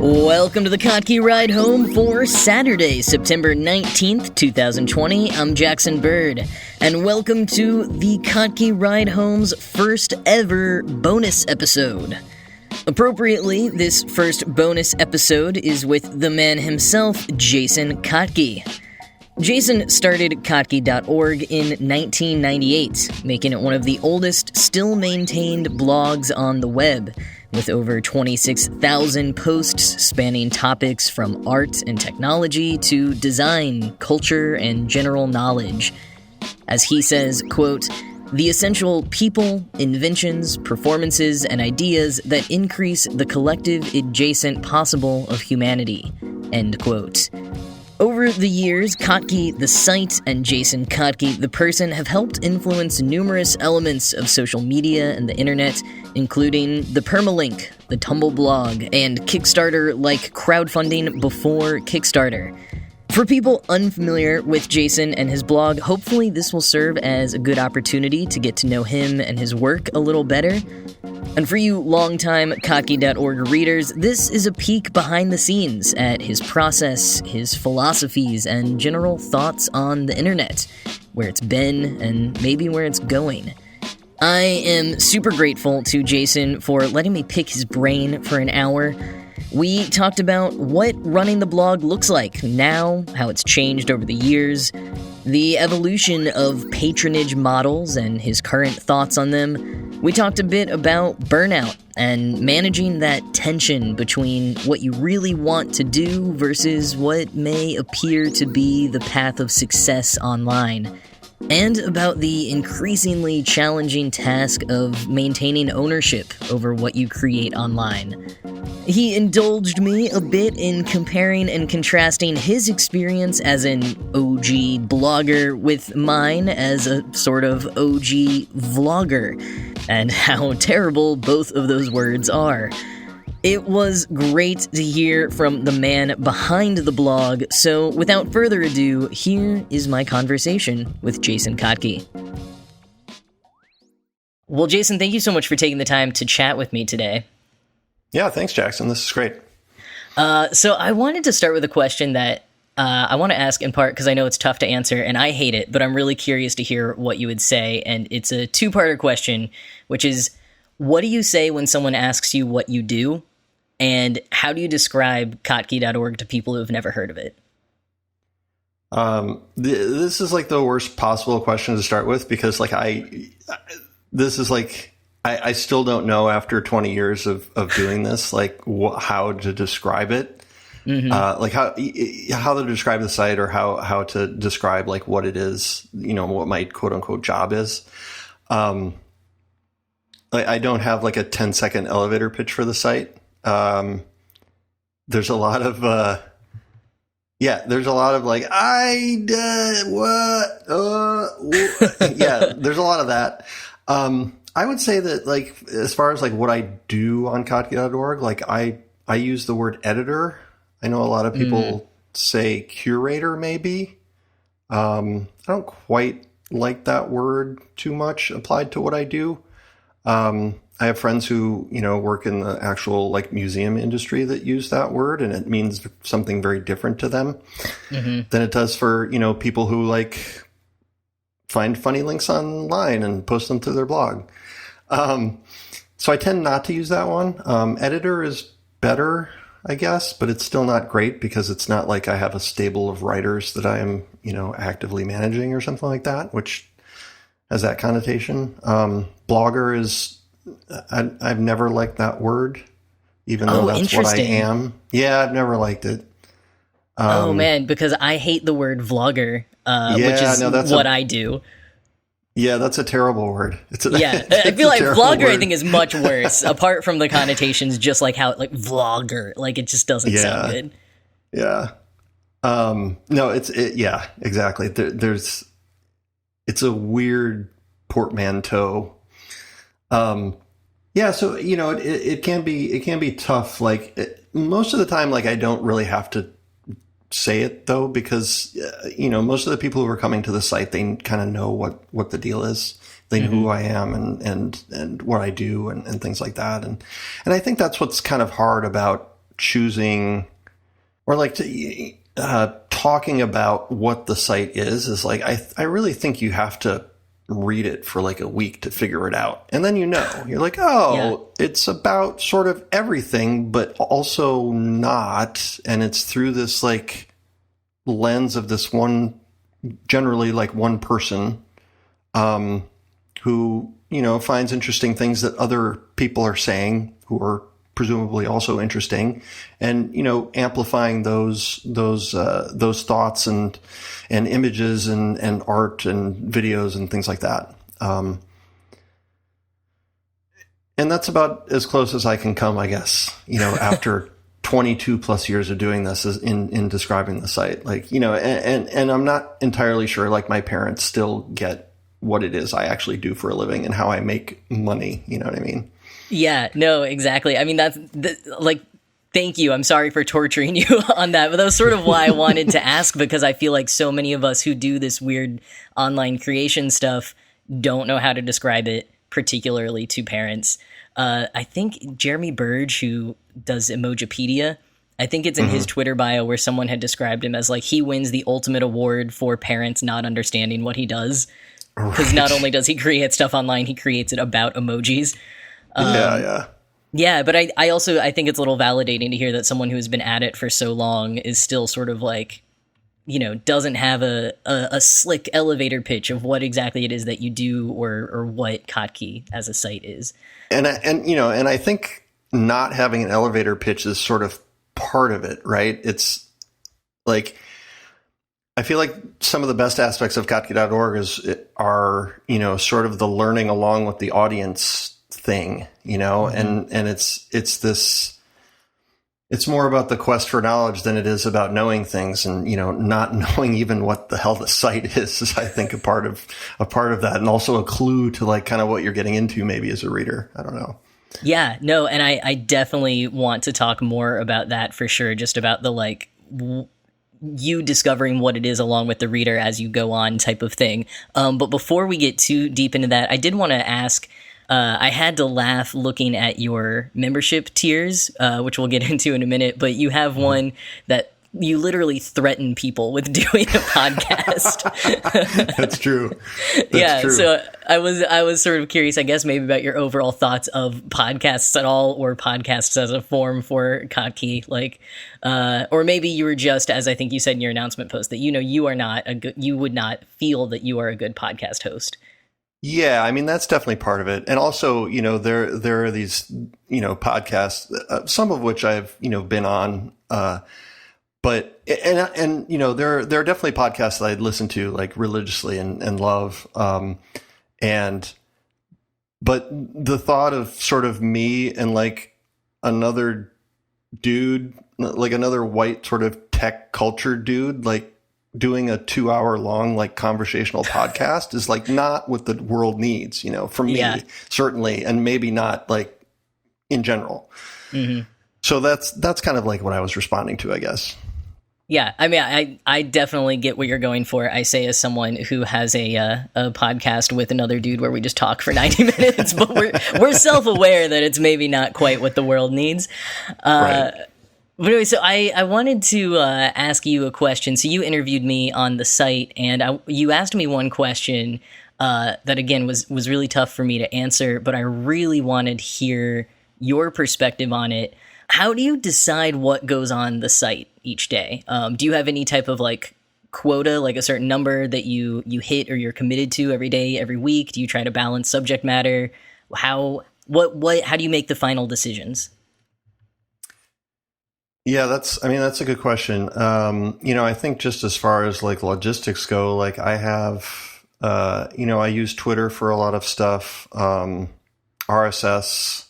Welcome to the Kottke Ride Home for Saturday, September 19th, 2020. I'm Jackson Bird, and welcome to the Kottke Ride Home's first ever bonus episode. Appropriately, this first bonus episode is with the man himself, Jason Kottke. Jason started Kottke.org in 1998, making it one of the oldest, still-maintained blogs on the web, with over 26,000 posts spanning topics from art and technology to design, culture, and general knowledge. As he says, quote, "The essential people, inventions, performances, and ideas that increase the collective adjacent possible of humanity," end quote. Over the years, Kottke, the site, and Jason Kottke, the person, have helped influence numerous elements of social media and the internet, including the permalink, the Tumblr blog, and Kickstarter-like crowdfunding before Kickstarter. For people unfamiliar with Jason and his blog, hopefully this will serve as a good opportunity to get to know him and his work a little better. And for you longtime Kottke.org readers, this is a peek behind the scenes at his process, his philosophies, and general thoughts on the internet, where it's been and maybe where it's going. I am super grateful to Jason for letting me pick his brain for an hour. We talked about what running the blog looks like now, how it's changed over the years, the evolution of patronage models and his current thoughts on them. We talked a bit about burnout and managing that tension between what you really want to do versus what may appear to be the path of success online, and about the increasingly challenging task of maintaining ownership over what you create online. He indulged me a bit in comparing and contrasting his experience as an OG blogger with mine as a sort of OG vlogger, and how terrible both of those words are. It was great to hear from the man behind the blog, so without further ado, here is my conversation with Jason Kottke. Well, Jason, thank you so much for taking the time to chat with me today. Yeah, thanks, Jackson. This is great. So I wanted to start with a question that I want to ask in part because I know it's tough to answer, and I hate it, but I'm really curious to hear what you would say, and it's a two-parter question, which is, what do you say when someone asks you what you do, and how do you describe Kottke.org to people who have never heard of it? This is like the worst possible question to start with because I still don't know after 20 years of doing this, how to describe it. Mm-hmm. How to describe the site or how to describe what it is, what my quote unquote job is. I don't have a 10-second elevator pitch for the site. There's a lot of, there's a lot of there's a lot of that. I would say that as far as what I do on Kottke.org, I use the word editor. I know a lot of people say curator maybe. I don't quite like that word too much applied to what I do. I have friends who, work in the actual museum industry that use that word, and it means something very different to them than it does for, people who find funny links online and post them to their blog. So I tend not to use that one. Editor is better, I guess, but it's still not great because it's not like I have a stable of writers that I am, actively managing or something like that, which has that connotation. Blogger is, I've never liked that word, even though that's what I am. Yeah, I've never liked it. Oh man, because I hate the word vlogger, which is what I do. Yeah, that's a terrible word. I feel like vlogger, I think, is much worse, apart from the connotations, just how, vlogger, it just doesn't sound good. Yeah. No, yeah, exactly. It's a weird portmanteau. So, it can be tough. Most of the time, I don't really have to say it though, because, most of the people who are coming to the site, they kind of know what the deal is. They know who I am and what I do and things like that. And I think that's what's kind of hard about choosing or like talking about what the site is like, I really think you have to read it for like a week to figure it out. And then, you're like, it's about sort of everything, but also not. And it's through this like lens of this generally like one person, who, finds interesting things that other people are saying who are presumably also interesting, and amplifying those thoughts and images and art and videos and things like that. And that's about as close as I can come, I guess. After 22 plus years of doing this is in describing the site, like and I'm not entirely sure. Like my parents still get what it is I actually do for a living and how I make money. You know what I mean? Yeah, no, exactly. I mean, thank you. I'm sorry for torturing you on that, but that was sort of why I wanted to ask, because I feel like so many of us who do this weird online creation stuff don't know how to describe it, particularly to parents. I think Jeremy Burge, who does Emojipedia, I think it's in his Twitter bio where someone had described him as like, he wins the ultimate award for parents not understanding what he does. Because not only does he create stuff online, he creates it about emojis. Yeah, but I also think it's a little validating to hear that someone who has been at it for so long is still sort of like, doesn't have a slick elevator pitch of what exactly it is that you do or what Kottke as a site is. And I think not having an elevator pitch is sort of part of it, right? It's like, I feel like some of the best aspects of Kottke.org are sort of the learning along with the audience thing, and it's more about the quest for knowledge than it is about knowing things, and not knowing even what the hell the site is I think a part of that, and also a clue to like kind of what you're getting into maybe as a reader. I don't know. Yeah, no, and I definitely want to talk more about that for sure, just about the like you discovering what it is along with the reader as you go on type of thing. But before we get too deep into that, I did want to ask, I had to laugh looking at your membership tiers, which we'll get into in a minute, but you have one that you literally threaten people with doing a podcast. That's true. That's true. So I was sort of curious, I guess, maybe about your overall thoughts of podcasts at all, or podcasts as a form for Kottke, like, or maybe you were just, as I think you said in your announcement post, that you are not you would not feel that you are a good podcast host. Yeah, I mean, that's definitely part of it. And also, there are these, podcasts, some of which I've, been on, but, there are definitely podcasts that I listen to like religiously and love. But the thought of sort of me and like another dude, like another white sort of tech culture dude, like doing a 2-hour long, like conversational podcast is like not what the world needs, for me, certainly. And maybe not like in general. Mm-hmm. So that's kind of like what I was responding to, I guess. Yeah, I mean, I definitely get what you're going for. I say as someone who has a podcast with another dude where we just talk for 90 minutes, but we're self-aware that it's maybe not quite what the world needs. Right. But anyway, so I wanted to ask you a question. So you interviewed me on the site, and you asked me one question that, again, was really tough for me to answer, but I really wanted to hear your perspective on it. How do you decide what goes on the site each day? Do you have any type of like quota, like a certain number that you hit or you're committed to every day, every week? Do you try to balance subject matter? How do you make the final decisions? Yeah, that's a good question. I think just as far as like logistics go, like I have, I use Twitter for a lot of stuff, RSS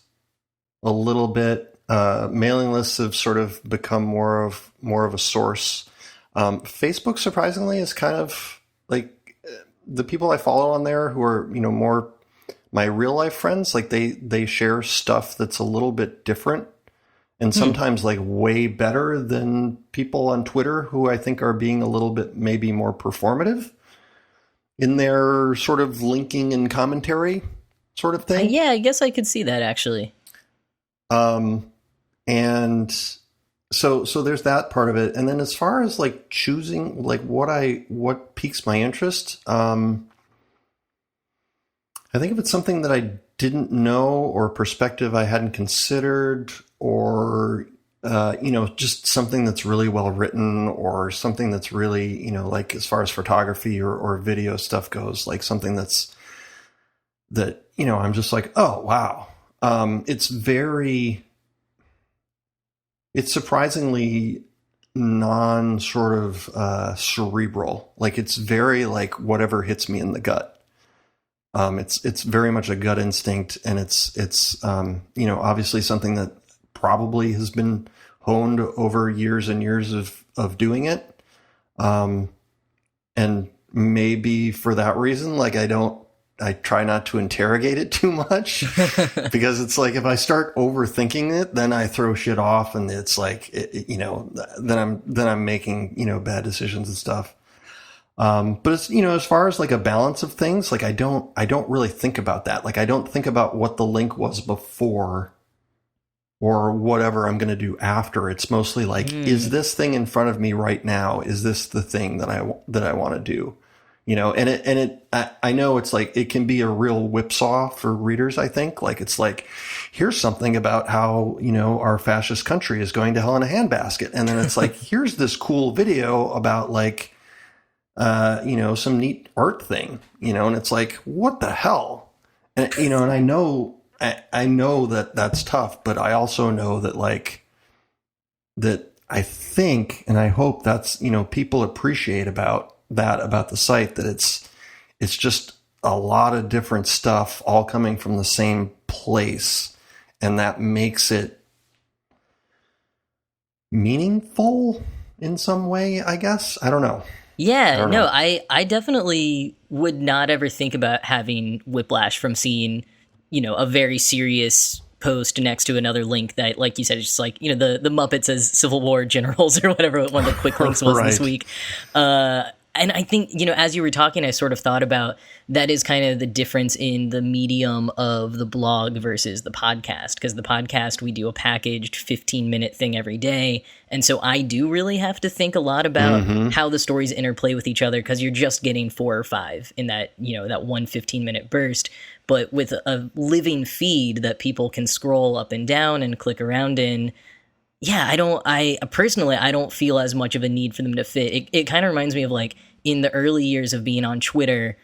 a little bit. Mailing lists have sort of become more of a source. Facebook, surprisingly, is kind of like the people I follow on there who are, more my real life friends. Like they share stuff that's a little bit different and sometimes like way better than people on Twitter who I think are being a little bit maybe more performative in their sort of linking and commentary sort of thing. Yeah, I guess I could see that actually. And so there's that part of it. And then as far as like choosing like what piques my interest, I think if it's something that I didn't know or perspective I hadn't considered, or just something that's really well written, or something that's really, like as far as photography or video stuff goes, like something that I'm just like, oh wow. It's surprisingly non sort of cerebral. Like it's very like whatever hits me in the gut. It's very much a gut instinct, and it's obviously something that probably has been honed over years and years of doing it. And maybe for that reason, like I try not to interrogate it too much because it's like, if I start overthinking it, then I throw shit off, and it's like, then I'm making, bad decisions and stuff. But it's, as far as like a balance of things, like I don't really think about that. Like I don't think about what the link was before or whatever I'm going to do after. It's mostly like, is this thing in front of me right now? Is this the thing that I want to do? I know it's like, it can be a real whipsaw for readers. I think like, it's like, here's something about how, our fascist country is going to hell in a handbasket. And then it's like, here's this cool video about like, some neat art thing, and it's like, what the hell? And, and I know that that's tough, but I also know that like, that I think, and I hope that's, people appreciate about the site, that it's just a lot of different stuff all coming from the same place. And that makes it meaningful in some way, I guess. I don't know. Yeah, no, I definitely would not ever think about having whiplash from seeing, a very serious post next to another link that, like you said, it's just like, the Muppets as Civil War generals or whatever one of the quick links was this week. And I think, as you were talking, I sort of thought about that is kind of the difference in the medium of the blog versus the podcast. Because the podcast, we do a packaged 15-minute thing every day. And so I do really have to think a lot about how the stories interplay with each other, because you're just getting 4 or 5 in that, that one 15-minute burst. But with a living feed that people can scroll up and down and click around in, yeah, I personally don't feel as much of a need for them to fit. It kind of reminds me of like in the early years of being on Twitter,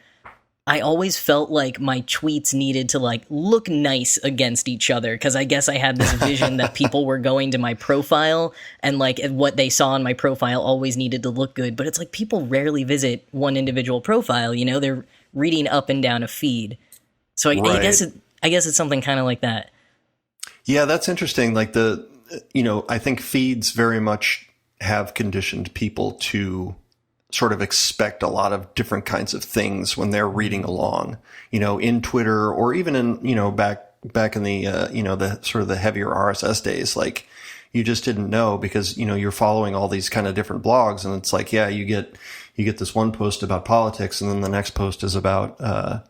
I always felt like my tweets needed to like look nice against each other, because I guess I had this vision that people were going to my profile and like what they saw on my profile always needed to look good. But it's like people rarely visit one individual profile, they're reading up and down a feed. So I guess it's something kind of like that. Yeah, that's interesting. Like I think feeds very much have conditioned people to sort of expect a lot of different kinds of things when they're reading along, in Twitter, or even in, back in the, the sort of the heavier RSS days. Like you just didn't know, because, you're following all these kind of different blogs, and it's like, yeah, you get this one post about politics, and then the next post is about,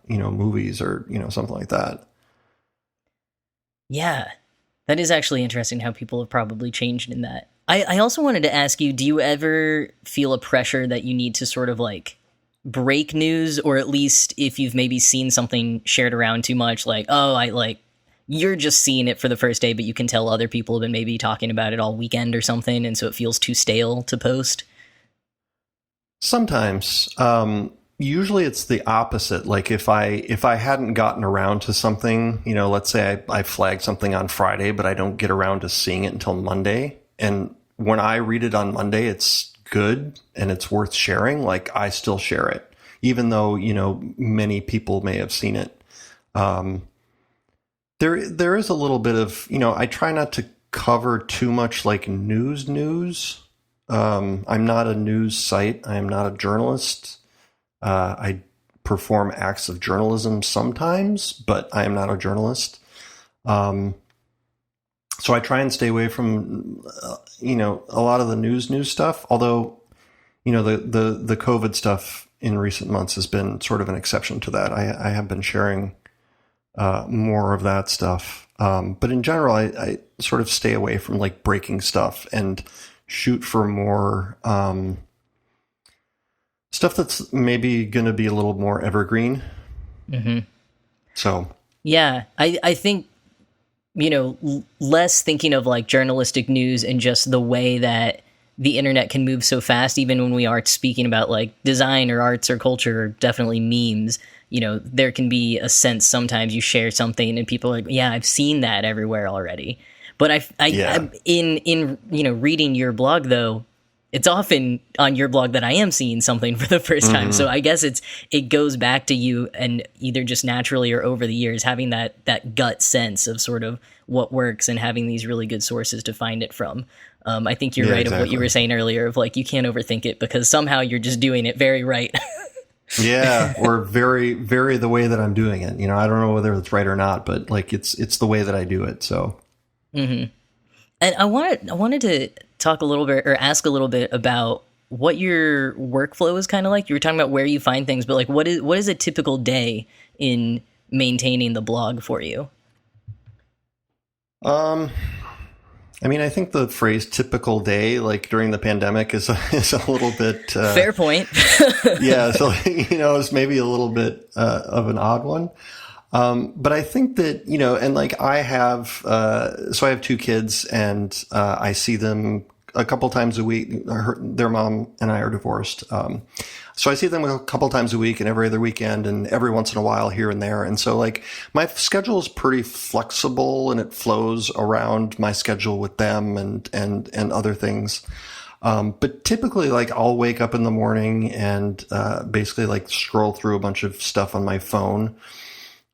movies or, something like that. Yeah. That is actually interesting how people have probably changed in that. I also wanted to ask you, do you ever feel a pressure that you need to sort of like break news, or at least if you've maybe seen something shared around too much, like, you're just seeing it for the first day, but you can tell other people have been maybe talking about it all weekend or something, and so it feels too stale to post? Sometimes. Usually it's the opposite. Like if I hadn't gotten around to something, let's say I flagged something on Friday, but I don't get around to seeing it until Monday. And when I read it on Monday, it's good and it's worth sharing. Like I still share it, even though, many people may have seen it. There is a little bit of, I try not to cover too much like news. I'm not a news site. I am not a journalist. I perform acts of journalism sometimes, but I am not a journalist. So I try and stay away from, a lot of the news stuff. Although, the COVID stuff in recent months has been sort of an exception to that. I have been sharing, more of that stuff. But in general, I sort of stay away from like breaking stuff and shoot for more stuff that's maybe going to be a little more evergreen. Mm-hmm. So yeah, I think, less thinking of like journalistic news and just the way that the internet can move so fast, even when we are speaking about like design or arts or culture or definitely memes. There can be a sense sometimes you share something and people are like, yeah, I've seen that everywhere already. But I'm in reading your blog though, it's often on your blog that I am seeing something for the first time. So I guess it goes back to you and either just naturally or over the years having that gut sense of sort of what works and having these really good sources to find it from. I think you're right. Exactly. Of what you were saying earlier of like, you can't overthink it because somehow you're just doing it very right. Yeah. Or very, very the way that I'm doing it. I don't know whether it's right or not, but like, it's the way that I do it. So. Mm-hmm. And I wanted to talk a little bit or ask a little bit about what your workflow is kind of like. You were talking about where you find things, but like, what is a typical day in maintaining the blog for you? I think the phrase "typical day," like during the pandemic, is a little bit fair point. Yeah, so it's maybe a little bit of an odd one. But I think that and like I have two kids, and I see them a couple times a week. Their mom and I are divorced. So I see them a couple times a week and every other weekend and every once in a while here and there. And so like my schedule is pretty flexible and it flows around my schedule with them and other things. But typically like I'll wake up in the morning and, basically like scroll through a bunch of stuff on my phone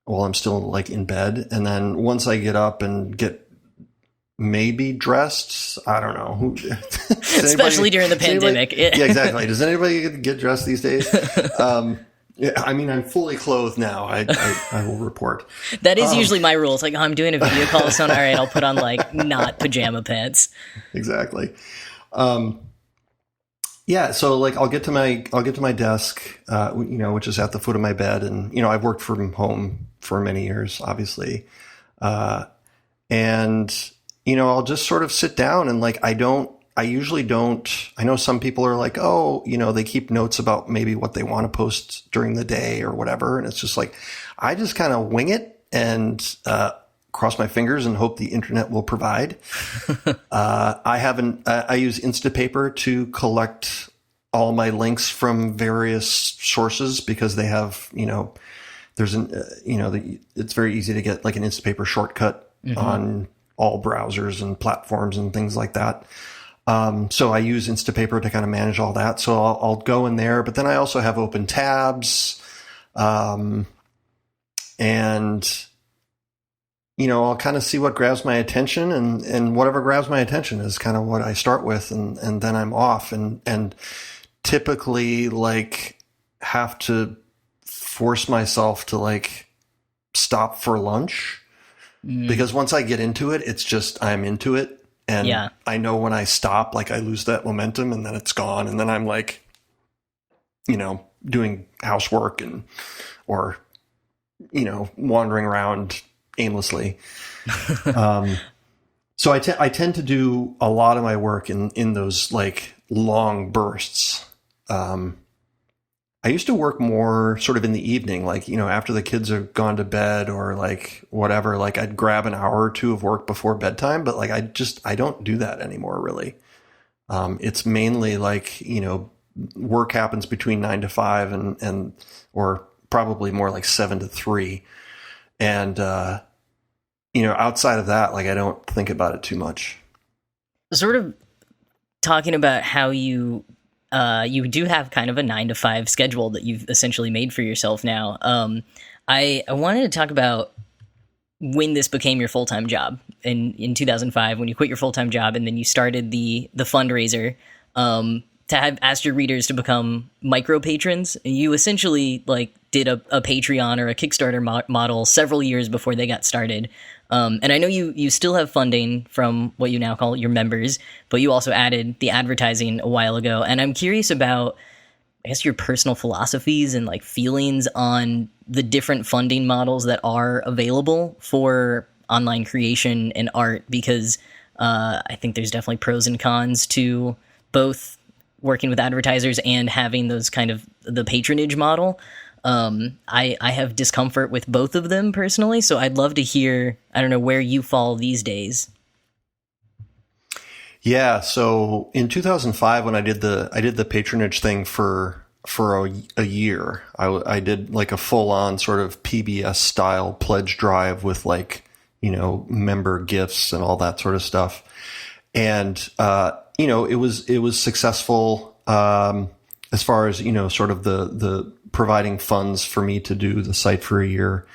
while I'm still like in bed. And then once I get up and get maybe dressed, I don't know. Especially during the pandemic. Yeah, exactly. Does anybody get dressed these days? Yeah, I'm fully clothed now. I will report. That is usually my rule. It's like, I'm doing a video call, so all right, I'll put on like not pajama pants. Exactly. Yeah, so like I'll get to my desk, which is at the foot of my bed, and I've worked from home for many years, obviously, and I'll just sort of sit down and like I usually don't. I know some people are like, oh, they keep notes about maybe what they want to post during the day or whatever, and it's just like I just kind of wing it and cross my fingers and hope the internet will provide. I use Instapaper to collect all my links from various sources because they have, it's very easy to get like an Instapaper shortcut on all browsers and platforms and things like that. So I use Instapaper to kind of manage all that. So I'll go in there, but then I also have open tabs, and I'll kind of see what grabs my attention, and whatever grabs my attention is kind of what I start with, and then I'm off, and typically like have to force myself to like stop for lunch because once I get into it, it's just I'm into it, and I know when I stop, like I lose that momentum, and then it's gone, and then I'm like, doing housework or wandering around aimlessly. So I tend to do a lot of my work in those like long bursts. I used to work more sort of in the evening, like, after the kids have gone to bed or like whatever, like I'd grab an hour or two of work before bedtime, but like I don't do that anymore really. It's mainly like, work happens between 9 to 5 and or probably more like 7 to 3. And, outside of that, like I don't think about it too much. Sort of talking about how you do have kind of a 9 to 5 schedule that you've essentially made for yourself now. I wanted to talk about when this became your full-time job in 2005, when you quit your full-time job and then you started the fundraiser, to have asked your readers to become micro patrons. You essentially like did a Patreon or a Kickstarter model several years before they got started. And I know you still have funding from what you now call your members, but you also added the advertising a while ago. And I'm curious about, I guess, your personal philosophies and like feelings on the different funding models that are available for online creation and art, because I think there's definitely pros and cons to both working with advertisers and having those kind of the patronage model. I have discomfort with both of them personally, so I'd love to hear, I don't know, where you fall these days. Yeah, so in 2005, when I did the patronage thing for a year, I did like a full on sort of PBS style pledge drive with like, member gifts and all that sort of stuff. And, it was successful, as far as, sort of the providing funds for me to do the site for a year.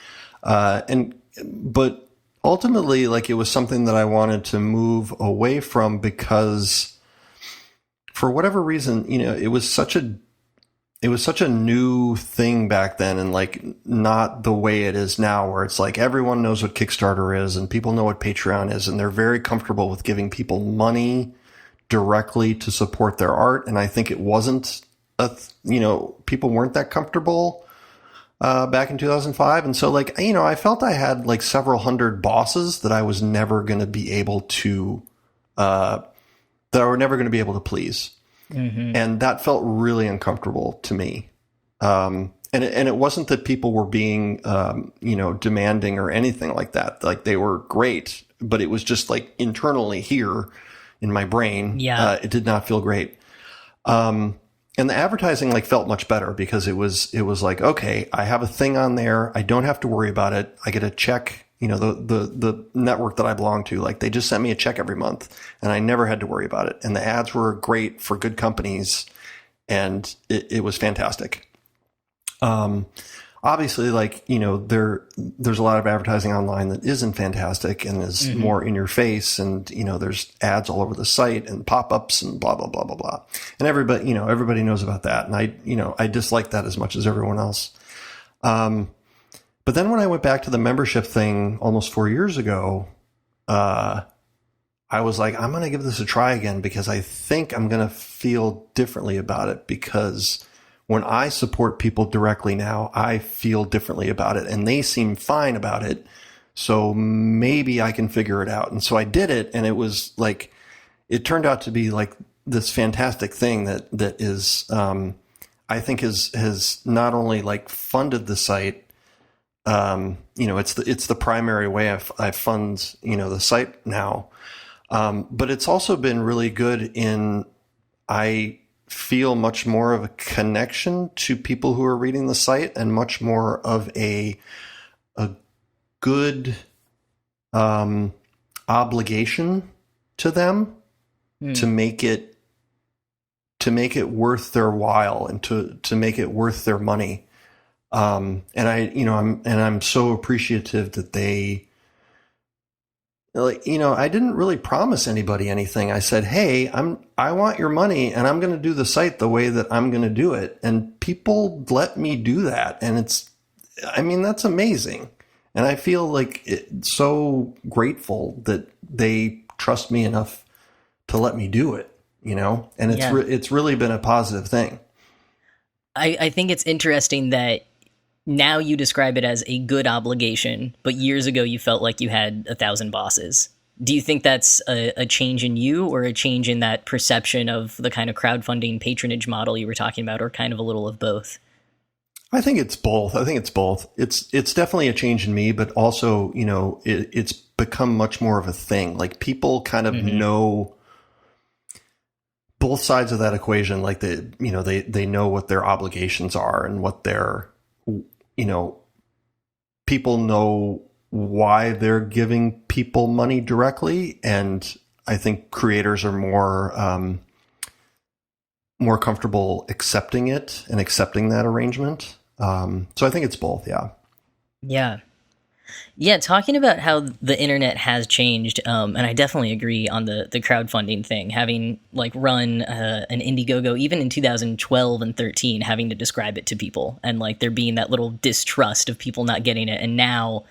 But ultimately, like, it was something that I wanted to move away from because for whatever reason, it was such a new thing back then, and like not the way it is now, where it's like everyone knows what Kickstarter is and people know what Patreon is, and they're very comfortable with giving people money directly to support their art. And I think it wasn't people weren't that comfortable back in 2005. And so like, I felt I had like several hundred bosses that I was never going to be able to, that I were never going to be able to please. Mm-hmm. And that felt really uncomfortable to me. And it wasn't that people were being, demanding or anything like that. Like, they were great, but it was just like internally here in my brain. Yeah. It did not feel great. And the advertising like felt much better because it was like, okay, I have a thing on there. I don't have to worry about it. I get a check, the network that I belong to, like, they just sent me a check every month and I never had to worry about it. And the ads were great for good companies and it was fantastic. Obviously, like, there's a lot of advertising online that isn't fantastic and is mm-hmm. more in your face. And, there's ads all over the site and pop-ups and blah, blah, blah, blah, blah. And everybody knows about that. And I dislike that as much as everyone else. But then when I went back to the membership thing almost 4 years ago, I was like, I'm going to give this a try again because I think I'm going to feel differently about it, because when I support people directly now, I feel differently about it and they seem fine about it. So maybe I can figure it out. And so I did it, and it was like, it turned out to be like this fantastic thing that is, I think has not only like funded the site, it's the primary way I fund, the site now. But it's also been really good in, I feel much more of a connection to people who are reading the site and much more of a good obligation to them to make it worth their while and to make it worth their money. And I'm so appreciative that they, like, I didn't really promise anybody anything. I said, hey, I want your money and I'm going to do the site the way that I'm going to do it. And people let me do that. And that's amazing. And I feel like so grateful that they trust me enough to let me do it, and it's really been a positive thing. I think it's interesting that now you describe it as a good obligation, but years ago you felt like you had 1,000 bosses. Do you think that's a change in you, or a change in that perception of the kind of crowdfunding patronage model you were talking about, or kind of a little of both? I think it's both. It's definitely a change in me, but also, it's become much more of a thing. Like, people kind of mm-hmm. know both sides of that equation. Like, they know what their obligations are and what their, people know why they're giving people money directly. And I think creators are more comfortable accepting it and accepting that arrangement. So I think it's both. Yeah. Yeah. Yeah. Talking about how the internet has changed. And I definitely agree on the crowdfunding thing, having like run an Indiegogo, even in 2012 and 13, having to describe it to people and like there being that little distrust of people not getting it. And now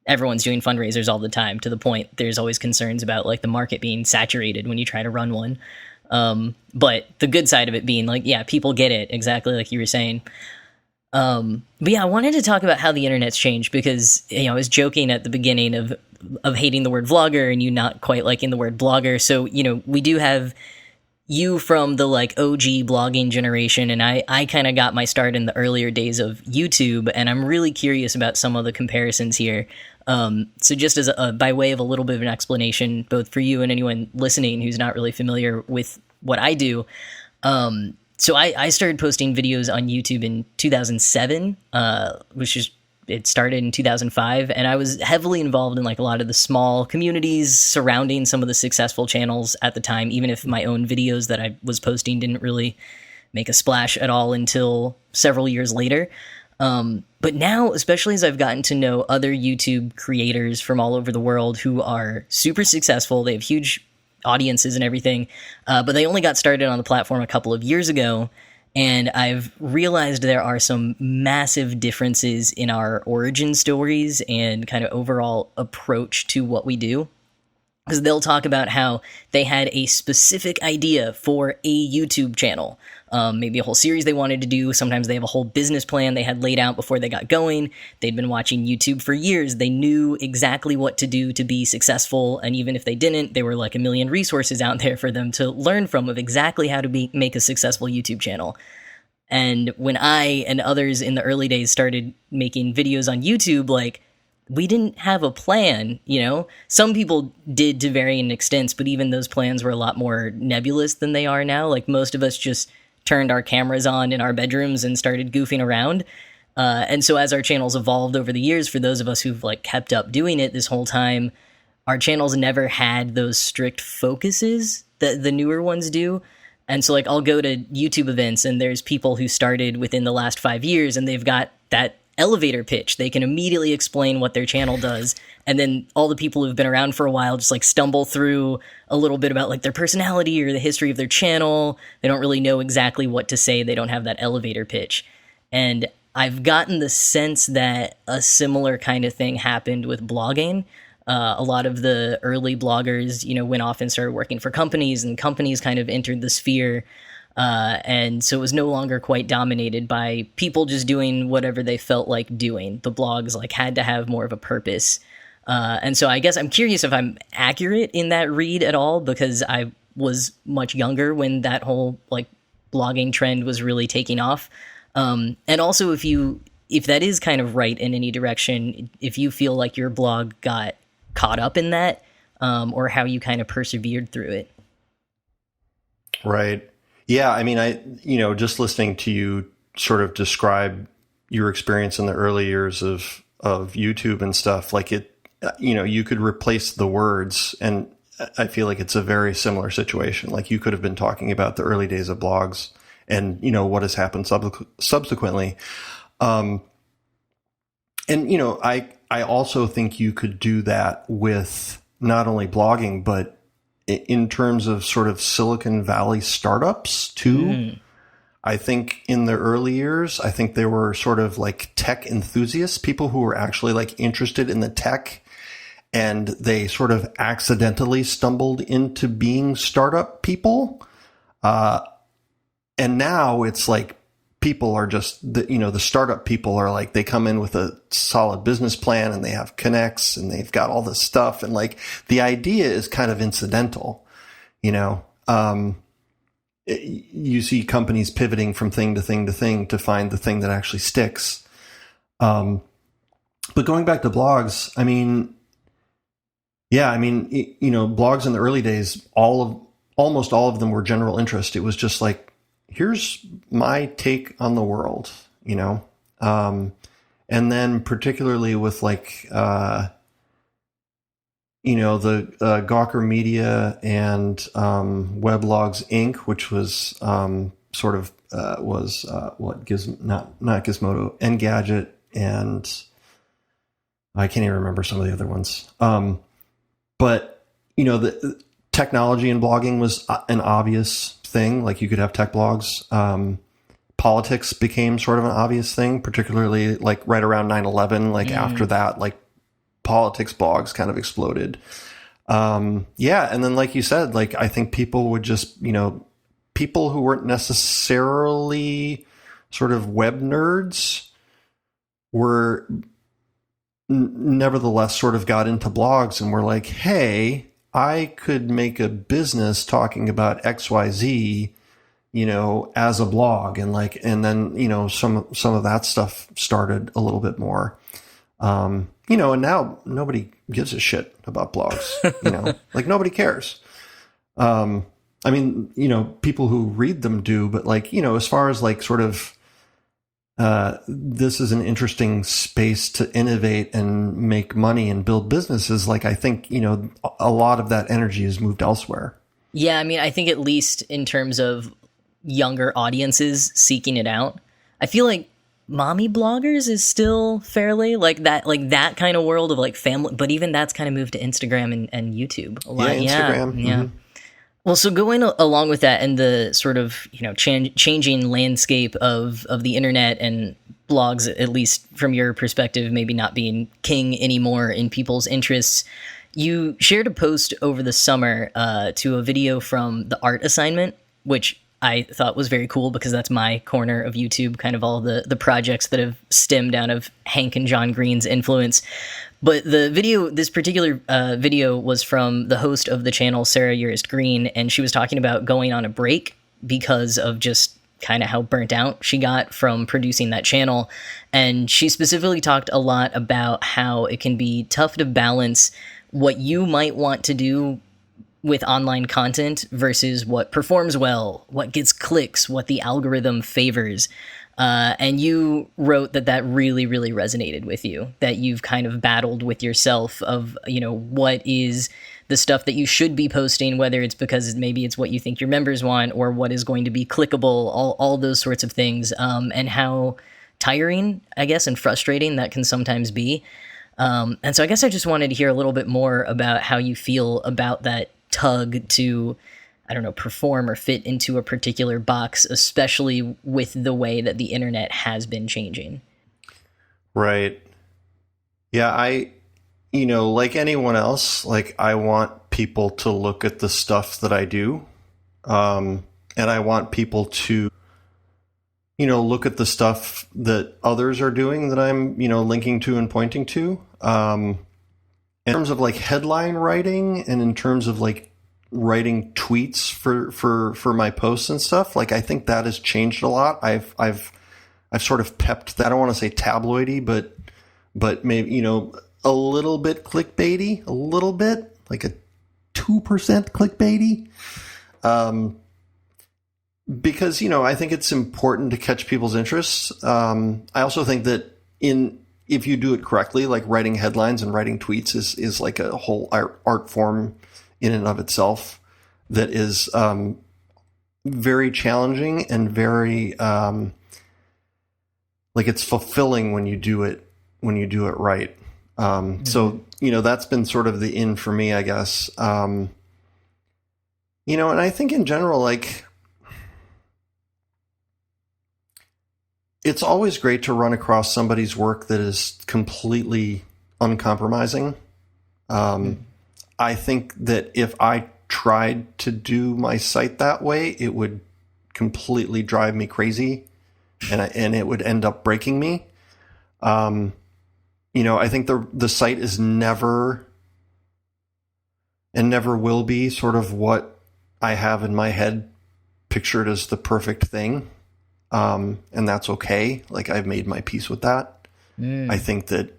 everyone's doing fundraisers all the time, to the point there's always concerns about like the market being saturated when you try to run one. But the good side of it being like, yeah, people get it exactly like you were saying. But yeah, I wanted to talk about how the internet's changed because, I was joking at the beginning of hating the word vlogger and you not quite liking the word blogger. So, we do have you from the like OG blogging generation, and I kind of got my start in the earlier days of YouTube, and I'm really curious about some of the comparisons here. So just as by way of a little bit of an explanation, both for you and anyone listening who's not really familiar with what I do, so I started posting videos on YouTube in 2007, it started in 2005, and I was heavily involved in like a lot of the small communities surrounding some of the successful channels at the time, even if my own videos that I was posting didn't really make a splash at all until several years later. But now, especially as I've gotten to know other YouTube creators from all over the world who are super successful, they have huge audiences and everything, but they only got started on the platform a couple of years ago, and I've realized there are some massive differences in our origin stories and kind of overall approach to what we do. Because they'll talk about how they had a specific idea for a YouTube channel, maybe a whole series they wanted to do. Sometimes they have a whole business plan they had laid out before they got going. They'd been watching YouTube for years. They knew exactly what to do to be successful. And even if they didn't, there were like a million resources out there for them to learn from of exactly how to make a successful YouTube channel. And when I and others in the early days started making videos on YouTube, like, we didn't have a plan, Some people did to varying extents, but even those plans were a lot more nebulous than they are now. Like, most of us just turned our cameras on in our bedrooms and started goofing around. And so as our channels evolved over the years, for those of us who've like kept up doing it this whole time, our channels never had those strict focuses that the newer ones do. And so like I'll go to YouTube events and there's people who started within the last 5 years and they've got that elevator pitch. They can immediately explain what their channel does. And then all the people who've been around for a while just like stumble through a little bit about like their personality or the history of their channel. They don't really know exactly what to say. They don't have that elevator pitch. And I've gotten the sense that a similar kind of thing happened with blogging. A lot of the early bloggers, went off and started working for companies, and companies kind of entered the sphere. And so it was no longer quite dominated by people just doing whatever they felt like doing. The blogs like had to have more of a purpose. And so I guess I'm curious if I'm accurate in that read at all, because I was much younger when that whole like blogging trend was really taking off. And also if that is kind of right in any direction, if you feel like your blog got caught up in that, or how you kind of persevered through it. Right. Yeah, I mean, just listening to you sort of describe your experience in the early years of YouTube and stuff, like you could replace the words, and I feel like it's a very similar situation. Like you could have been talking about the early days of blogs and, what has happened subsequently. And, I also think you could do that with not only blogging, but in terms of sort of Silicon Valley startups too. I think in the early years, I think there were sort of like tech enthusiasts, people who were actually like interested in the tech, and they sort of accidentally stumbled into being startup people. And now it's like people are just, the startup people are like, they come in with a solid business plan and they have connects and they've got all this stuff. And like the idea is kind of incidental, you see companies pivoting from thing to thing to thing to find the thing that actually sticks. But going back to blogs, blogs in the early days, almost all of them were general interest. It was just like, here's my take on the world, and then particularly with like, the Gawker Media and Weblogs Inc., which was not Gizmodo, Engadget, and I can't even remember some of the other ones. But the technology and blogging was an obvious thing. Like you could have tech blogs. Politics became sort of an obvious thing, particularly like right around 9/11. Like after that, like politics blogs kind of exploded. And then like you said, like I think people would just, people who weren't necessarily sort of web nerds were nevertheless sort of got into blogs and were like, hey, I could make a business talking about XYZ, as a blog. And then, some of that stuff started a little bit more. And now nobody gives a shit about blogs, like nobody cares. I mean, people who read them do, but as far as sort of, this is an interesting space to innovate and make money and build businesses. I think, a lot of that energy has moved elsewhere. Yeah. I mean, I think at least in terms of younger audiences seeking it out, I feel like mommy bloggers is still fairly that kind of world of family, but even that's kind of moved to Instagram and YouTube a lot. Yeah, Instagram. Yeah. Mm-hmm. Well, so going along with that and the sort of, changing landscape of the internet and blogs, at least from your perspective, maybe not being king anymore in people's interests, you shared a post over the summer to a video from the art assignment, which I thought was very cool because that's my corner of YouTube, kind of all the projects that have stemmed out of Hank and John Green's influence. But this particular video was from the host of the channel, Sarah Urist Green, and she was talking about going on a break because of just kind of how burnt out she got from producing that channel. And she specifically talked a lot about how it can be tough to balance what you might want to do with online content versus what performs well, what gets clicks, what the algorithm favors. And you wrote that really, really resonated with you, that you've kind of battled with yourself of, what is the stuff that you should be posting, whether it's because maybe it's what you think your members want or what is going to be clickable, all those sorts of things, and how tiring, I guess, and frustrating that can sometimes be. And so I guess I just wanted to hear a little bit more about how you feel about that tug to, I don't know, perform or fit into a particular box, especially with the way that the internet has been changing. Right. Yeah, like anyone else, I want people to look at the stuff that I do. And I want people to, look at the stuff that others are doing that I'm, linking to and pointing to. In terms of headline writing and in terms of writing tweets for my posts and stuff, I think that has changed a lot. I've sort of pepped that. I don't want to say tabloidy, but maybe, a little bit clickbaity, a little bit, a 2% clickbaity. Because, I think it's important to catch people's interests. I also think that if you do it correctly, writing headlines and writing tweets is a whole art form in and of itself that is very challenging and very it's fulfilling when you do it right. So that's been sort of the in for me, I guess. And I think in general, it's always great to run across somebody's work that is completely uncompromising. I think that if I tried to do my site that way, it would completely drive me crazy, and it would end up breaking me. I think the site is never and never will be sort of what I have in my head pictured as the perfect thing. And that's okay. I've made my peace with that. I think that,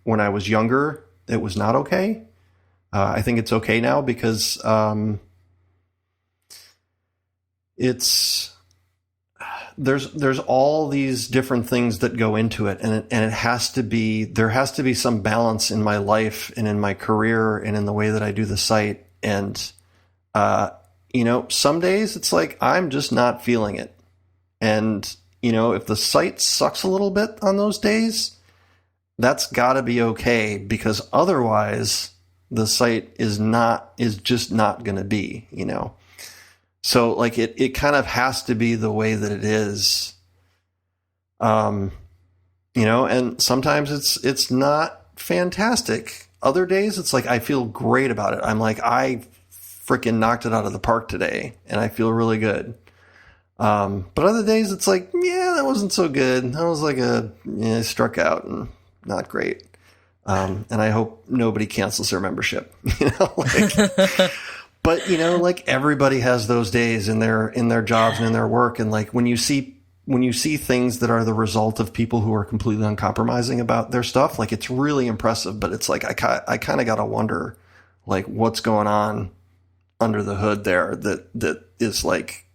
when I was younger, it was not okay. I think it's okay now because there's all these different things that go into it, and there has to be some balance in my life and in my career and in the way that I do the site. And some days it's I'm just not feeling it. And if the site sucks a little bit on those days, that's got to be okay, because otherwise the site is just not going to be, So it kind of has to be the way that it is. And sometimes it's not fantastic. Other days it's I feel great about it. I'm I freaking knocked it out of the park today and I feel really good. But other days it's like, yeah, that wasn't so good. That was like struck out and not great. And I hope nobody cancels their membership, but like everybody has those days in their jobs and in their work. And like when you see things that are the result of people who are completely uncompromising about their stuff, like it's really impressive, but it's like, I kind of got to wonder like what's going on under the hood there that is like,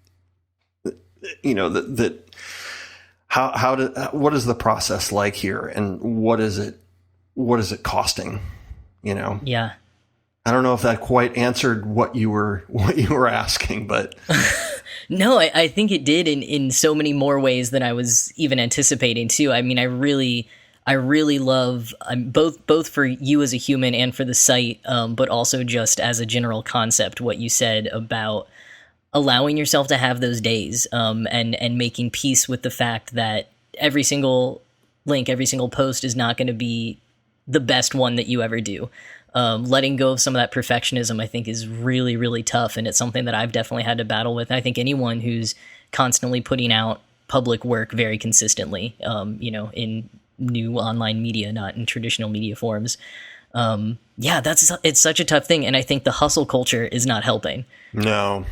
what is the process like here, and what is it costing, Yeah. I don't know if that quite answered what you were asking, but no, I think it did in so many more ways than I was even anticipating too. I mean, I really love both for you as a human and for the site, but also just as a general concept, what you said about allowing yourself to have those days, and making peace with the fact that every single link, every single post is not going to be the best one that you ever do. Letting go of some of that perfectionism, I think, is really, really tough. And it's something that I've definitely had to battle with. I think anyone who's constantly putting out public work very consistently, in new online media, not in traditional media forms. It's such a tough thing. And I think the hustle culture is not helping. No.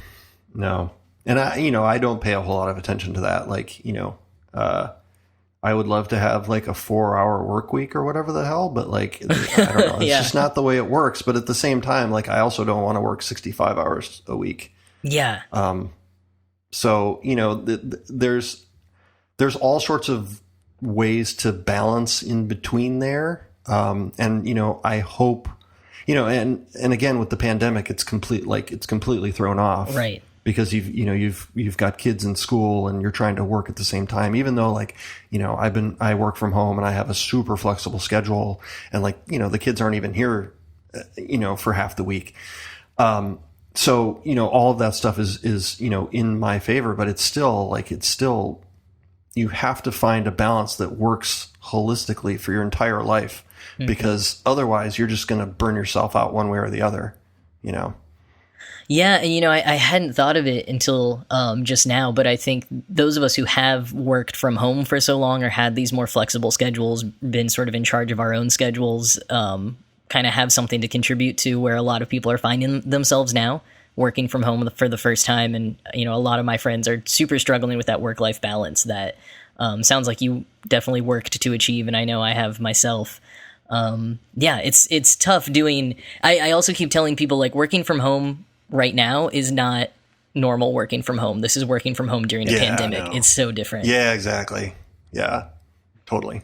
And I don't pay a whole lot of attention to that. Like, I would love to have like a 4-hour work week or whatever the hell, but like, I don't know. It's just not the way it works. But at the same time, like, I also don't want to work 65 hours a week. Yeah. So, there's all sorts of ways to balance in between there. And, I hope, and again, with the pandemic, it's completely thrown off. Right. Because you've got kids in school and you're trying to work at the same time, even though like, I work from home and I have a super flexible schedule, and like, the kids aren't even here, for half the week. So, all of that stuff is, in my favor, but it's still, you have to find a balance that works holistically for your entire life, because otherwise you're just going to burn yourself out one way or the other, Yeah, and I hadn't thought of it until just now, but I think those of us who have worked from home for so long or had these more flexible schedules, been sort of in charge of our own schedules, kind of have something to contribute to where a lot of people are finding themselves now working from home for the first time. And, a lot of my friends are super struggling with that work-life balance that sounds like you definitely worked to achieve, and I know I have myself. It's tough doing. I also keep telling people like working from home right now is not normal working from home. This is working from home during a pandemic. It's so different. Yeah, exactly. Yeah, totally.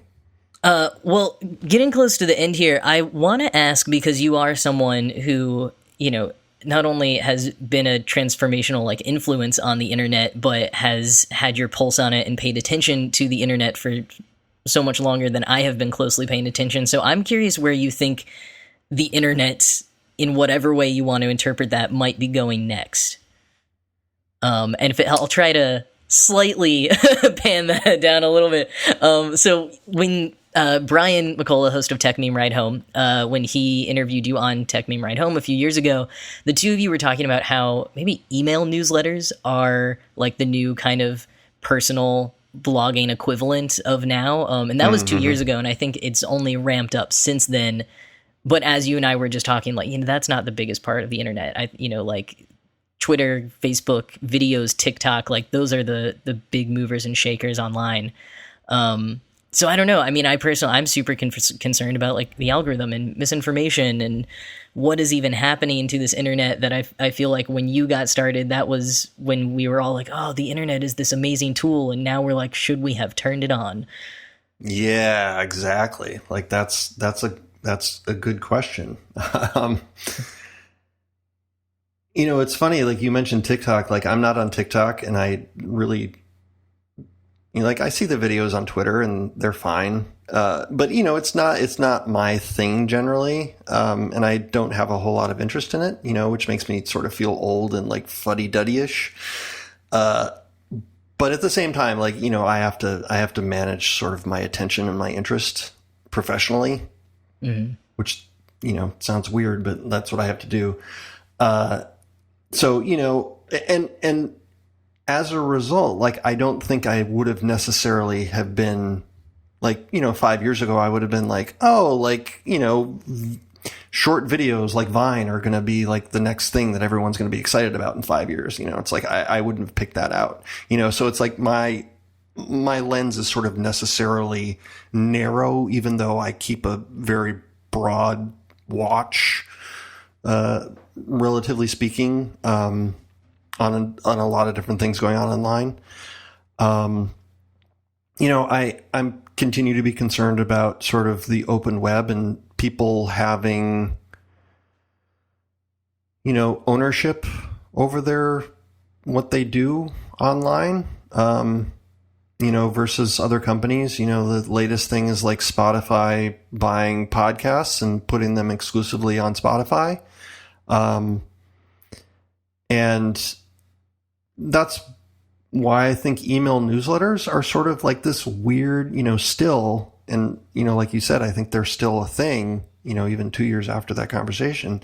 Well, getting close to the end here, I want to ask, because you are someone who, not only has been a transformational like influence on the internet, but has had your pulse on it and paid attention to the internet for so much longer than I have been closely paying attention. So I'm curious where you think the internet, in whatever way you want to interpret that, might be going next. And I'll try to slightly pan that down a little bit. So when Brian McCullough, host of Tech Meme Ride Home, when he interviewed you on Tech Meme Ride Home a few years ago, the two of you were talking about how maybe email newsletters are like the new kind of personal blogging equivalent of now. And that was 2 years ago, and I think it's only ramped up since then. But as you and I were just talking, like, that's not the biggest part of the internet. Like Twitter, Facebook, videos, TikTok, like those are the big movers and shakers online. So I don't know. I mean, I'm super concerned about like the algorithm and misinformation and what is even happening to this internet, that I feel like when you got started, that was when we were all like, oh, the internet is this amazing tool. And now we're like, should we have turned it on? Yeah, exactly. Like that's a good question. It's funny, like you mentioned TikTok, like I'm not on TikTok, and I really, I see the videos on Twitter and they're fine. But it's not my thing generally. And I don't have a whole lot of interest in it, which makes me sort of feel old and like fuddy-duddy-ish. But at the same time, like, I have to manage sort of my attention and my interest professionally. Mm-hmm. Which, sounds weird, but that's what I have to do. So, and as a result, like, I don't think I would have necessarily have been like, 5 years ago, I would have been like, oh, like, short videos like Vine are going to be like the next thing that everyone's going to be excited about in 5 years. It's like, I wouldn't have picked that out, so it's like my lens is sort of necessarily narrow, even though I keep a very broad watch, relatively speaking, on a lot of different things going on online. I'm continue to be concerned about sort of the open web and people having, ownership over what they do online, versus other companies. The latest thing is like Spotify buying podcasts and putting them exclusively on Spotify. And that's why I think email newsletters are sort of like this weird, still, and, like you said, I think they're still a thing, even 2 years after that conversation.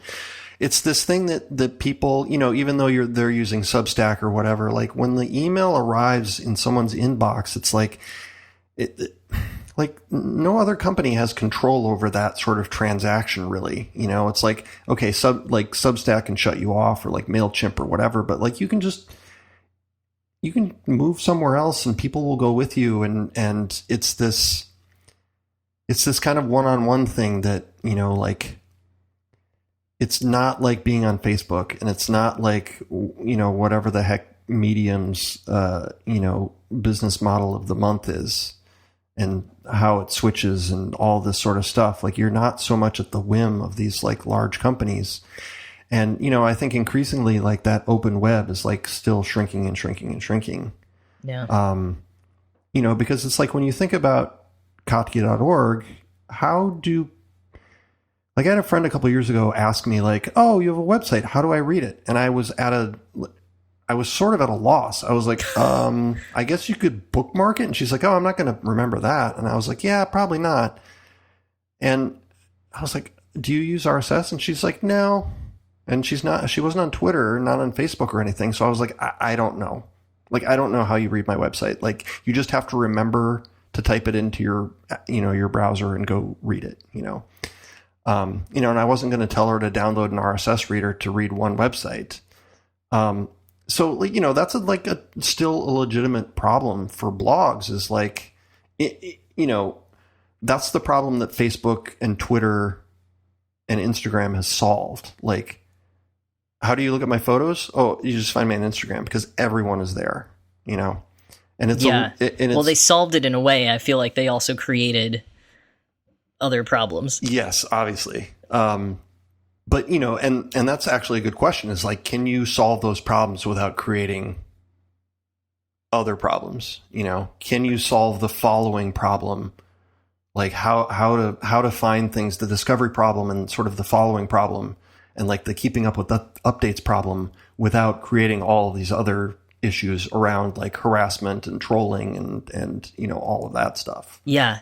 It's this thing that people, even though they're using Substack or whatever, like when the email arrives in someone's inbox, it's like, like no other company has control over that sort of transaction, really. It's like, okay, Substack can shut you off, or like MailChimp or whatever, but like you can move somewhere else and people will go with you. And it's this kind of one-on-one thing that, like, it's not like being on Facebook, and it's not like, whatever the heck Medium's, business model of the month is and how it switches and all this sort of stuff. Like, you're not so much at the whim of these like large companies. And, I think increasingly like that open web is like still shrinking and shrinking and shrinking. Yeah. Because it's like when you think about Kottke.org, I had a friend a couple of years ago ask me like, oh, you have a website. How do I read it? And I was sort of at a loss. I was like, I guess you could bookmark it. And she's like, oh, I'm not going to remember that. And I was like, yeah, probably not. And I was like, do you use RSS? And she's like, no. And she wasn't on Twitter, not on Facebook or anything. So I was like, I don't know. Like, I don't know how you read my website. Like, you just have to remember to type it into your browser and go read it, and I wasn't going to tell her to download an RSS reader to read one website. So, that's still a legitimate problem for blogs, is like, that's the problem that Facebook and Twitter and Instagram has solved. Like, how do you look at my photos? Oh, you just find me on Instagram because everyone is there, and it's, well, they solved it in a way. I feel like they also created other problems. Yes, obviously. But, and that's actually a good question, is like, can you solve those problems without creating other problems? Can you solve the following problem? Like how to find things, the discovery problem and sort of the following problem, and like the keeping up with the updates problem, without creating all of these other issues around like harassment and trolling and all of that stuff. Yeah.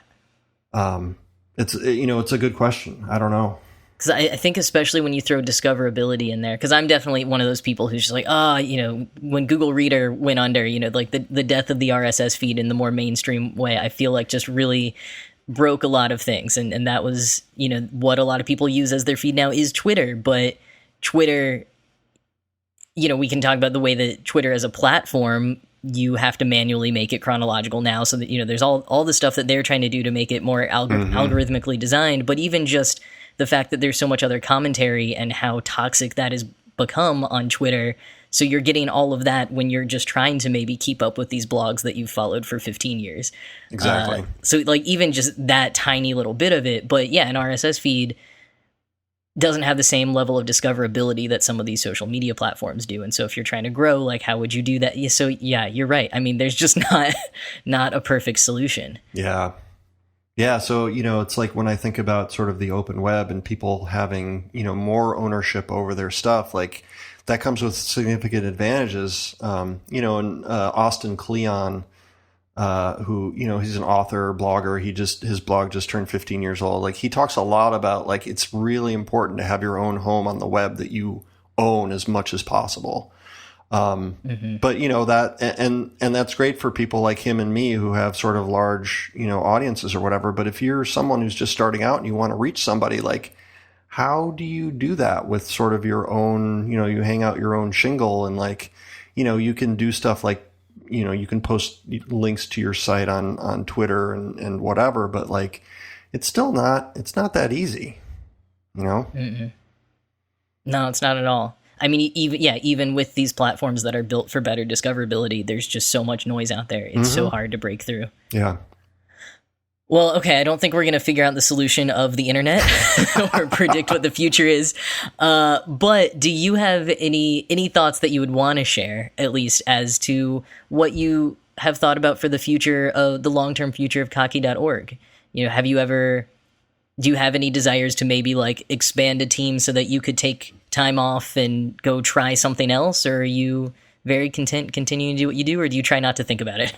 It's a good question. I don't know. Because I think especially when you throw discoverability in there, because I'm definitely one of those people who's just like, when Google Reader went under, like the death of the RSS feed in the more mainstream way, I feel like just really broke a lot of things. And that was, what a lot of people use as their feed now is Twitter. But Twitter, we can talk about the way that Twitter as a platform, you have to manually make it chronological now, so that, there's all the stuff that they're trying to do to make it more algorithmically designed. But even just the fact that there's so much other commentary and how toxic that has become on Twitter. So you're getting all of that when you're just trying to maybe keep up with these blogs that you've followed for 15 years. Exactly. So like even just that tiny little bit of it. But yeah, an RSS feed doesn't have the same level of discoverability that some of these social media platforms do. And so if you're trying to grow, like, how would you do that? So yeah, you're right. I mean, there's just not a perfect solution. Yeah. Yeah. So, it's like when I think about sort of the open web and people having, more ownership over their stuff, like that comes with significant advantages. And Austin Kleon, who, he's an author, blogger. His blog just turned 15 years old. Like, he talks a lot about, like, it's really important to have your own home on the web that you own as much as possible. But that, and that's great for people like him and me who have sort of large, audiences or whatever. But if you're someone who's just starting out and you want to reach somebody, like, how do you do that with sort of your own, you hang out your own shingle and like, you can do stuff like, you can post links to your site on Twitter and whatever, but like, it's not that easy, Mm-mm. No, it's not at all. I mean, even with these platforms that are built for better discoverability, there's just so much noise out there. It's so hard to break through. Yeah. Well, okay, I don't think we're going to figure out the solution of the internet or predict what the future is. But do you have any thoughts that you would want to share, at least, as to what you have thought about for the future of the long-term future of Kottke.org? Do you have any desires to maybe like expand a team so that you could take time off and go try something else? Or are you very content continuing to do what you do, or do you try not to think about it?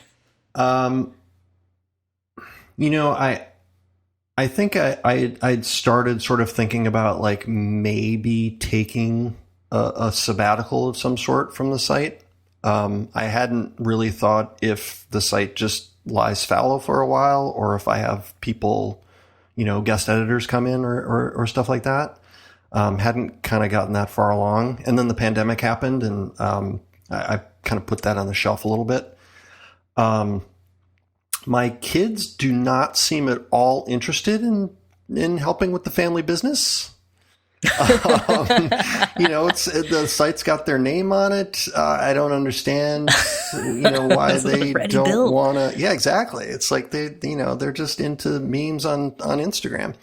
I think I'd started sort of thinking about like maybe taking a sabbatical of some sort from the site. I hadn't really thought if the site just lies fallow for a while or if I have people, guest editors come in or stuff like that. Hadn't kind of gotten that far along. And then the pandemic happened and I kind of put that on the shelf a little bit. My kids do not seem at all interested in helping with the family business. It's the site's got their name on it. I don't understand, why they don't want to. Yeah, exactly. It's like they're just into memes on Instagram.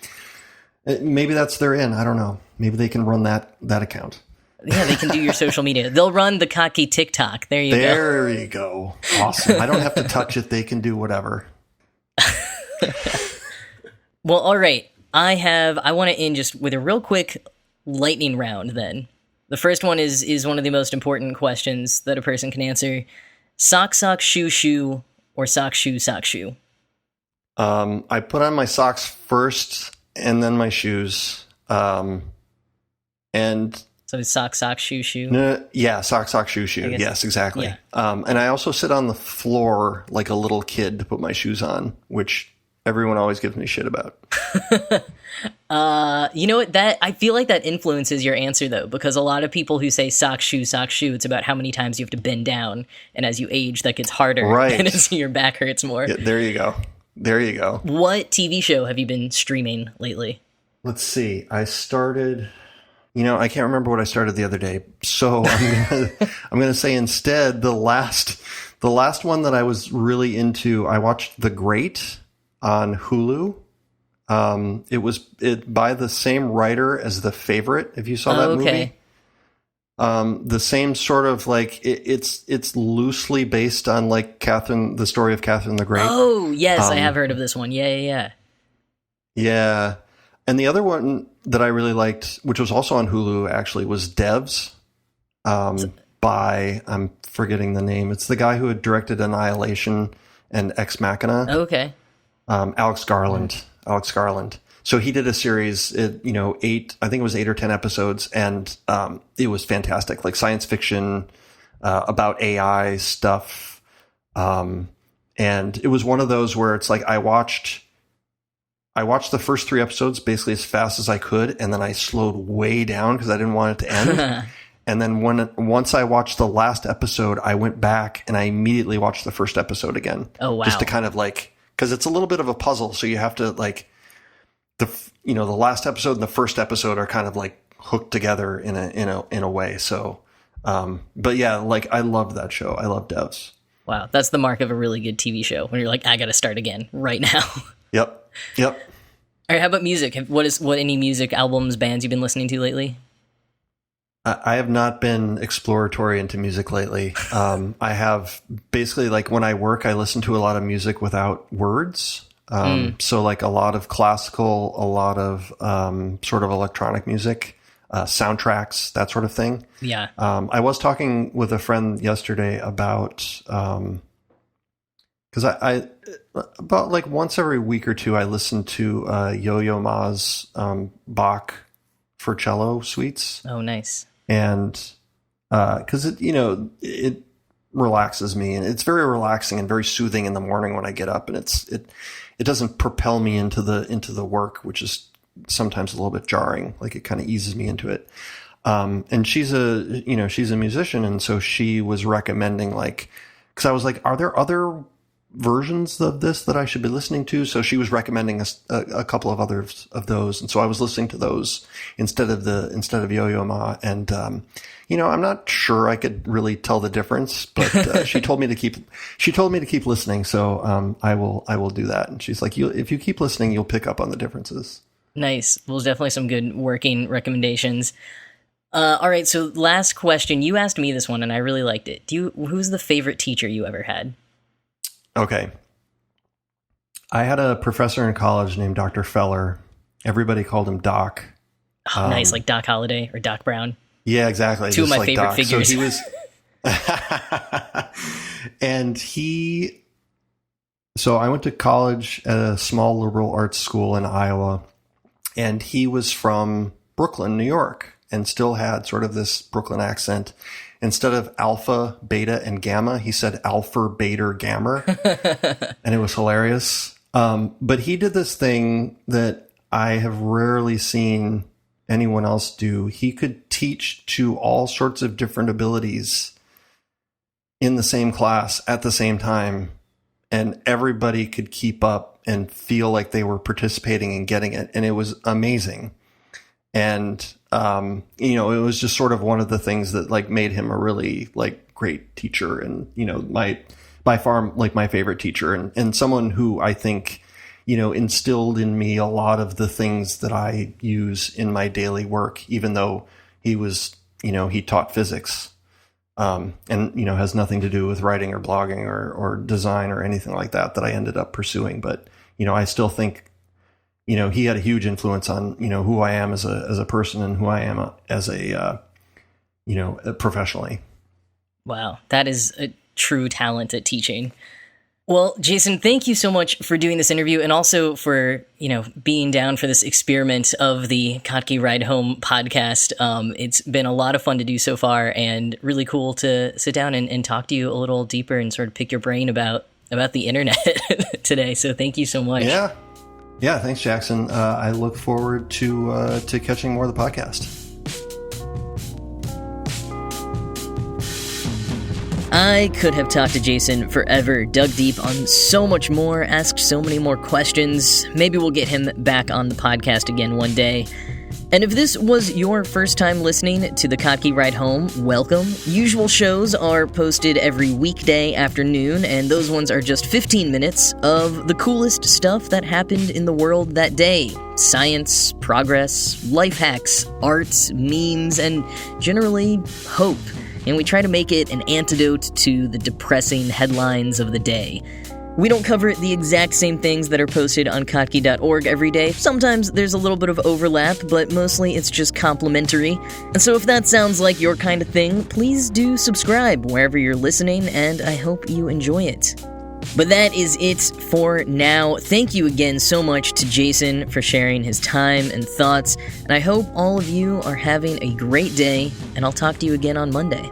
Maybe that's their in. I don't know. Maybe they can run that account. Yeah, they can do your social media. They'll run the Kottke TikTok. There you go. Awesome. I don't have to touch it. They can do whatever. Well, all right. I want to end just with a real quick lightning round then. The first one is one of the most important questions that a person can answer. Sock, shoe, shoe, or sock, shoe, sock, shoe? I put on my socks first and then my shoes. And so it's sock, shoe, shoe? No, yeah, sock, shoe. Yes, exactly. Yeah. And I also sit on the floor like a little kid to put my shoes on, which everyone always gives me shit about. You know what? That I feel like that influences your answer though, because a lot of people who say sock, shoe, it's about how many times you have to bend down, and as you age, that gets harder, right? And as your back hurts more. Yeah, there you go. What TV show have you been streaming lately? Let's see. I started. I can't remember what I started the other day, so I'm gonna say instead the last one that I was really into. I watched The Great on Hulu. It was by the same writer as The Favorite. If you saw that movie, the same sort of like it's loosely based on like the story of Catherine the Great. Oh yes, I have heard of this one. Yeah. And the other one that I really liked, which was also on Hulu, actually, was Devs. By I'm forgetting the name. It's the guy who had directed Annihilation and Ex Machina. Okay. Alex Garland. So he did a series, 8 or 10 episodes, and it was fantastic, like science fiction about AI stuff. And it was one of those where it's like I watched the first 3 episodes basically as fast as I could, and then I slowed way down because I didn't want it to end. And then once I watched the last episode, I went back and I immediately watched the first episode again. Oh wow! Just to kind of like, because it's a little bit of a puzzle, so you have to like the last episode and the first episode are kind of like hooked together in a way. So, but yeah, like I loved that show. I love Devs. Wow, that's the mark of a really good TV show when you're like, I got to start again right now. Yep. All right, how about music? What any music albums, bands you've been listening to lately? I have not been exploratory into music lately. I have basically like when I work, I listen to a lot of music without words. So like a lot of classical, a lot of sort of electronic music, soundtracks, that sort of thing. Yeah. I was talking with a friend yesterday about because I about like once every week or two I listen to Yo-Yo Ma's Bach for cello suites. Oh, nice. And because it relaxes me, and it's very relaxing and very soothing in the morning when I get up, and it doesn't propel me into the work, which is sometimes a little bit jarring. Like, it kind of eases me into it. And she's a musician, and so she was recommending, like, because I was like, are there other versions of this that I should be listening to? So she was recommending a couple of others of those, and so I was listening to those instead of Yo-Yo Ma. And I'm not sure I could really tell the difference, but she told me to keep listening. So I will do that. And she's like, if you keep listening, you'll pick up on the differences. Nice. Well, definitely some good working recommendations. All right. So last question. You asked me this one, and I really liked it. Who's the favorite teacher you ever had? Okay. I had a professor in college named Dr. Feller. Everybody called him Doc. Oh, nice. Like Doc Holliday or Doc Brown. Yeah, exactly. Two of my favorite Doc. figures. So he was, so I went to college at a small liberal arts school in Iowa, and he was from Brooklyn, New York, and still had sort of this Brooklyn accent. Instead of alpha, beta, and gamma, he said alpha, beta, gamma. And it was hilarious. But he did this thing that I have rarely seen anyone else do. He could teach to all sorts of different abilities in the same class at the same time, and everybody could keep up and feel like they were participating and getting it. And it was amazing. And, it was just sort of one of the things that, like, made him a really, like, great teacher, and, by far, like, my favorite teacher, and someone who I think, instilled in me a lot of the things that I use in my daily work, even though he was, he taught physics, and, has nothing to do with writing or blogging or design or anything like that I ended up pursuing. But, I still think, he had a huge influence on, who I am as a person, and who I am as a professionally. Wow. That is a true talent at teaching. Well, Jason, thank you so much for doing this interview, and also for, being down for this experiment of the Kottke Ride Home podcast. It's been a lot of fun to do so far, and really cool to sit down and talk to you a little deeper and sort of pick your brain about the internet today. So thank you so much. Yeah, thanks, Jackson. I look forward to catching more of the podcast. I could have talked to Jason forever, dug deep on so much more, asked so many more questions. Maybe we'll get him back on the podcast again one day. And if this was your first time listening to the Kottke Ride Home, welcome. Usual shows are posted every weekday afternoon, and those ones are just 15 minutes of the coolest stuff that happened in the world that day. Science, progress, life hacks, arts, memes, and generally hope. And we try to make it an antidote to the depressing headlines of the day. We don't cover the exact same things that are posted on Kottke.org every day. Sometimes there's a little bit of overlap, but mostly it's just complimentary. And so if that sounds like your kind of thing, please do subscribe wherever you're listening, and I hope you enjoy it. But that is it for now. Thank you again so much to Jason for sharing his time and thoughts, and I hope all of you are having a great day, and I'll talk to you again on Monday.